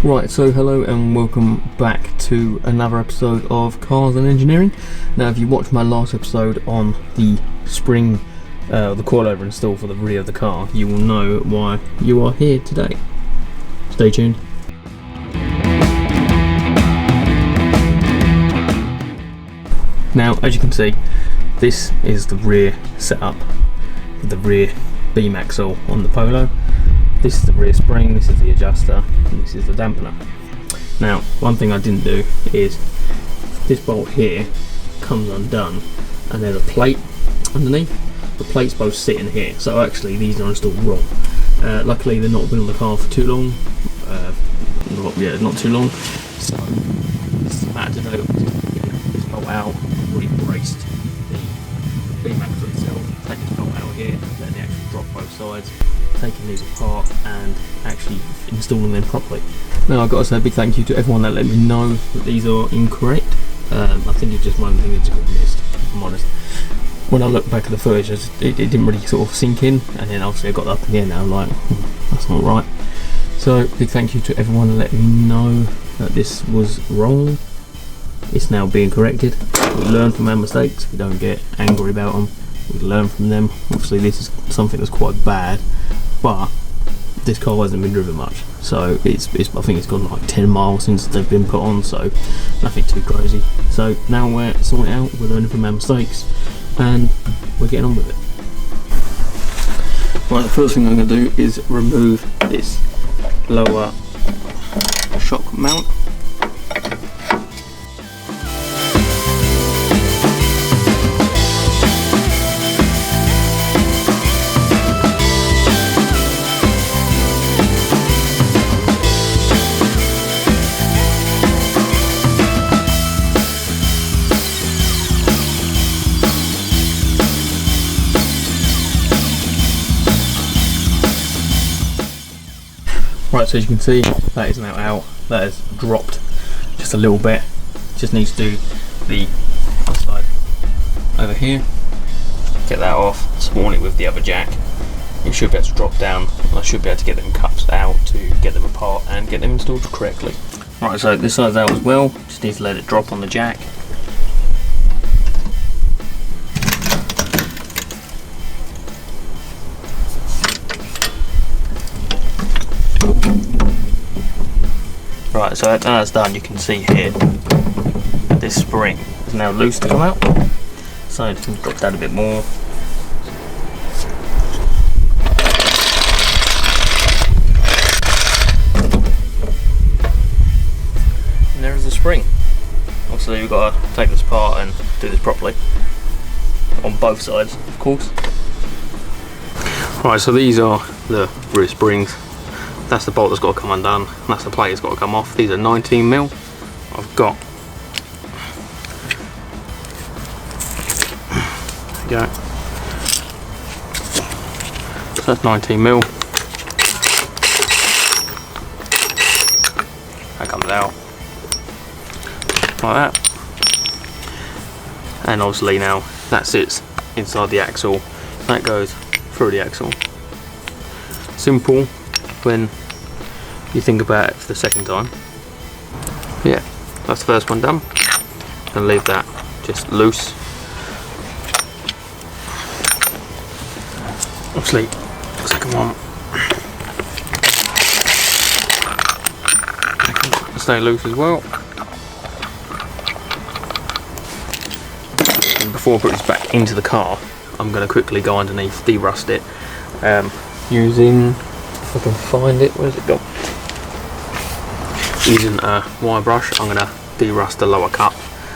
Right, so hello and welcome back to another episode of Cars and Engineering. Now, if you watched my last episode on the spring, the coilover install for the rear of the car, you will know why you are here today. Stay tuned. Now, as you can see, this is the rear setup for the rear beam axle on the Polo. This is the rear spring, this is the adjuster, and this is the dampener. Now, one thing I didn't do is this bolt here comes undone and there's a plate underneath. The plate's both sitting here, so actually these are installed wrong. Luckily they've not been on the car for too long, not too long, so this is the matter to do. Get this bolt out, re-braced the beam axle itself, take this bolt out here, let the axle drop both sides, taking these apart and actually installing them properly. Now, I've got to say a big thank you to everyone that let me know that these are incorrect. I think it's just one thing that's got missed, if I'm honest. When I look back at the footage, it didn't really sort of sink in, and then obviously I got up in the end and I'm like, that's not right. So big thank you to everyone that let me know that this was wrong. It's now being corrected. We learn from our mistakes, we don't get angry about them, we learn from them. Obviously this is something that's quite bad, but this car hasn't been driven much, so I think it's gone like 10 miles since they've been put on, so nothing too crazy. So now we're sorting it out, we're learning from our mistakes, and we're getting on with it. Right, the first thing I'm going to do is remove this lower shock mount. Right, so as you can see, that is now out. That has dropped just a little bit. Just needs to do the underside over here. Get that off, spawn it with the other jack. You should be able to drop down. I should be able to get them cups out to get them apart and get them installed correctly. Right, so this side's out as well. Just need to let it drop on the jack. Right, so after that's done, you can see here that this spring is now loose to come out. So just drop down a bit more. And there is the spring. Obviously we've got to take this apart and do this properly. On both sides, of course. Right, so these are the rear springs. That's the bolt that's got to come undone, that's the plate that's got to come off. These are 19mm. I've got, there you go. So that's 19mm. That comes out like that. And obviously now that sits inside the axle, that goes through the axle. Simple when you think about it for the second time. Yeah, that's the first one done. And leave that just loose. Obviously, the second one stay loose as well. And before I put this back into the car, I'm going to quickly go underneath, de-rust it, using, if I can find it, where's it gone? Using a wire brush, I'm going to de-rust the lower cup.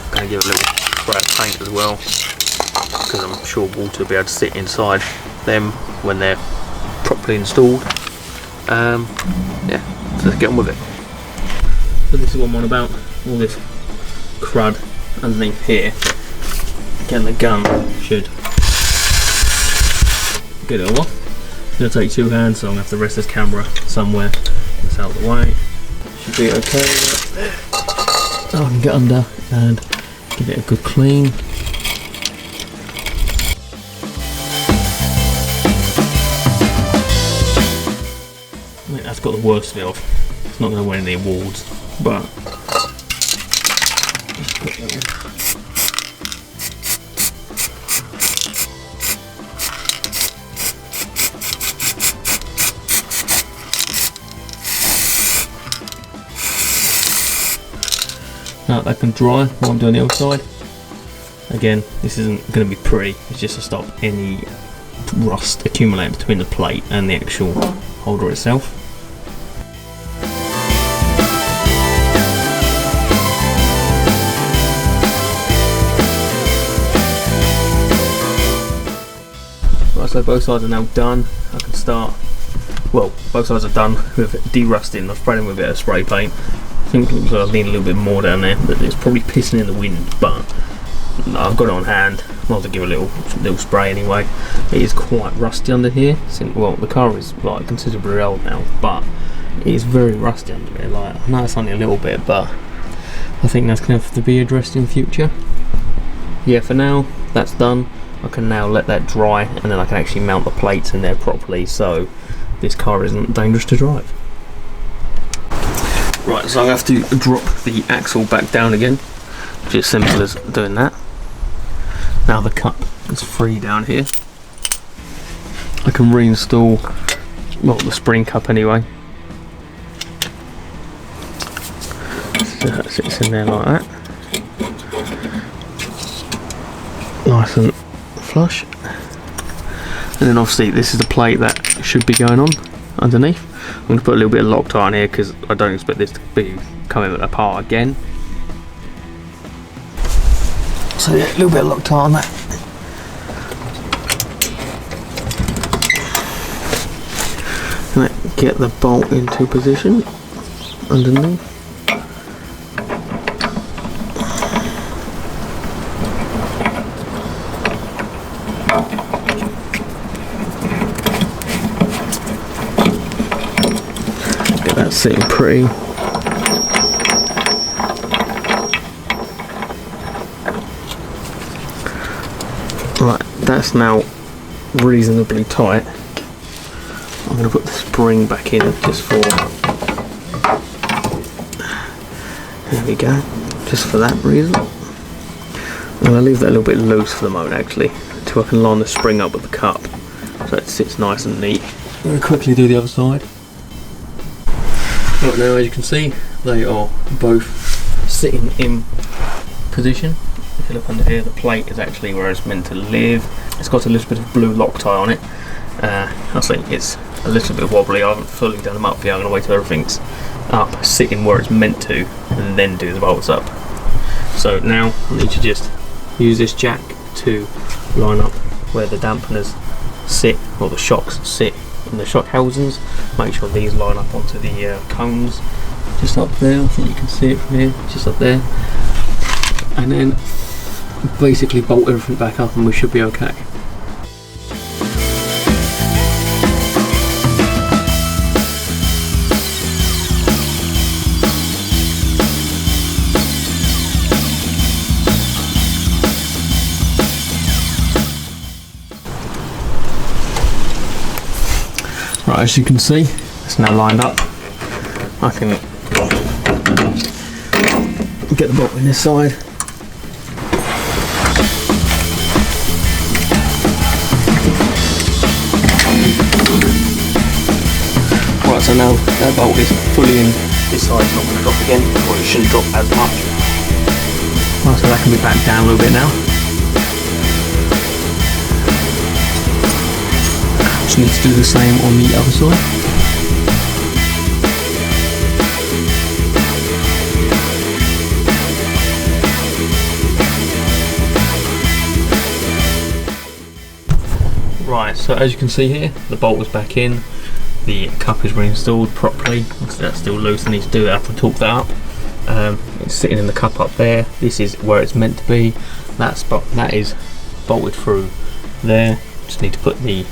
I'm going to give it a little spray of paint as well, because I'm sure water will be able to sit inside them when they're properly installed. Yeah, so let's get on with it. So this is what I'm on about, all this crud underneath here. Again, the gun should get it all off. It's going to take two hands, so I'm going to have to rest this camera somewhere that's out of the way. Should be okay. So I can get under and give it a good clean. I think that's got the worst of it off. It's not going to win any awards, but now that can dry while I'm doing the other side. Again, this isn't going to be pretty, it's just to stop any rust accumulating between the plate and the actual holder itself. Right, so both sides are now done. I can start, well, both sides are done with de-rusting. I've sprayed them with a bit of spray paint. I think it looks like I need a little bit more down there, but it's probably pissing in the wind, but I've got it on hand. I'll have to give a little spray anyway. It is quite rusty under here. Well, the car is like considerably old now, but it is very rusty under there. Like, I know it's only a little bit, but I think that's going to have to be addressed in the future. Yeah, for now that's done. I can now let that dry, and then I can actually mount the plates in there properly, so this car isn't dangerous to drive. Right, so I have to drop the axle back down again, which is simple as doing that. Now the cup is free down here. I can reinstall, well, the spring cup anyway. So that sits in there like that. Nice and flush. And then obviously this is the plate that should be going on underneath. I'm going to put a little bit of Loctite on here because I don't expect this to be coming apart again. So yeah, a little bit of Loctite on that. And then get the bolt into position underneath. Get that sitting pretty. Right, that's now reasonably tight. I'm going to put the spring back in just for, there we go, just for that reason. I'm going to leave that a little bit loose for the moment actually, until I can line the spring up with the cup so it sits nice and neat. I'm going to quickly do the other side. Right, now as you can see, they are both sitting in position. If you look under here, the plate is actually where it's meant to live. It's got a little bit of blue Loctite on it. I think it's a little bit wobbly. I haven't fully done them up yet. I'm going to wait till everything's up, sitting where it's meant to, and then do the bolts up. So now I need to just use this jack to line up where the dampeners sit, or the shocks sit in the shock housings. Make sure these line up onto the cones just up there. I think you can see it from here, just up there. And then basically bolt everything back up and we should be okay. Right, as you can see, it's now lined up. I can get the bolt on this side. Right, so now that bolt is fully in. This side's not going to drop again, or it shouldn't drop as much. Right, so that can be backed down a little bit now. Just need to do the same on the other side. Right, so as you can see here, the bolt was back in, the cup is reinstalled properly. That's still loose, I need to do that and torque that up. It's sitting in the cup up there. This is where it's meant to be. That is bolted through there. Just need to put the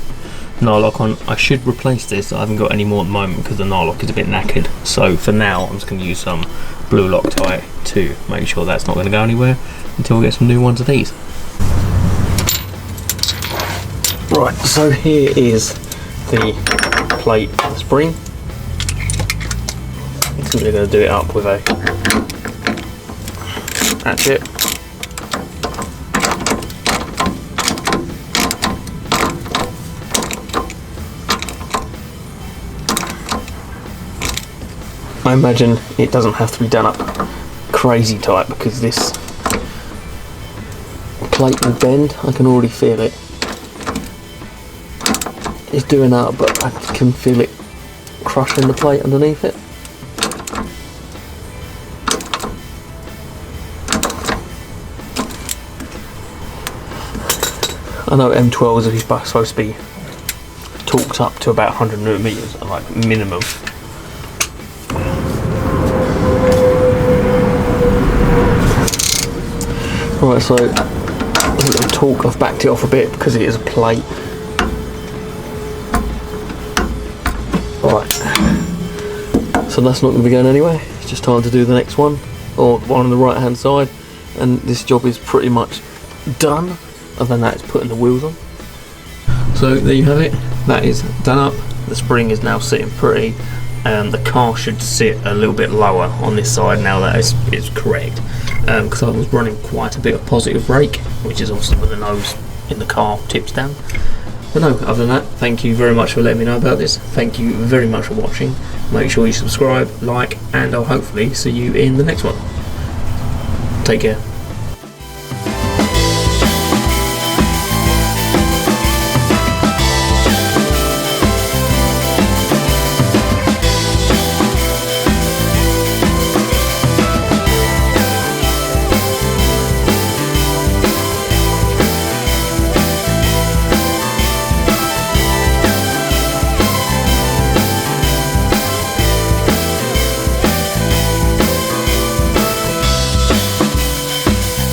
nylock on. I should replace this. I haven't got any more at the moment because the nylock is a bit knackered. So for now, I'm just going to use some blue Loctite to make sure that's not going to go anywhere until we get some new ones of these. Right, so here is the plate for the spring. simply going to do it up with a hatchet. I imagine it doesn't have to be done up crazy tight because this plate will bend. I can already feel it. It's doing that, but I can feel it crushing the plate underneath it. I know M12s are supposed to be torqued up to about 100 newton meters, like minimum. Right, so a little torque, I've backed it off a bit because it is a plate. Right, so that's not going to be going anywhere. It's just time to do the next one, or the one on the right hand side, and this job is pretty much done. Other than that, it's putting the wheels on. So there you have it, that is done up. The spring is now sitting pretty. The car should sit a little bit lower on this side now that it's correct, because I was running quite a bit of positive brake, which is obviously when the nose in the car tips down. But no, other than that, thank you very much for letting me know about this. Thank you very much for watching. Make sure you subscribe, like, and I'll hopefully see you in the next one. Take care.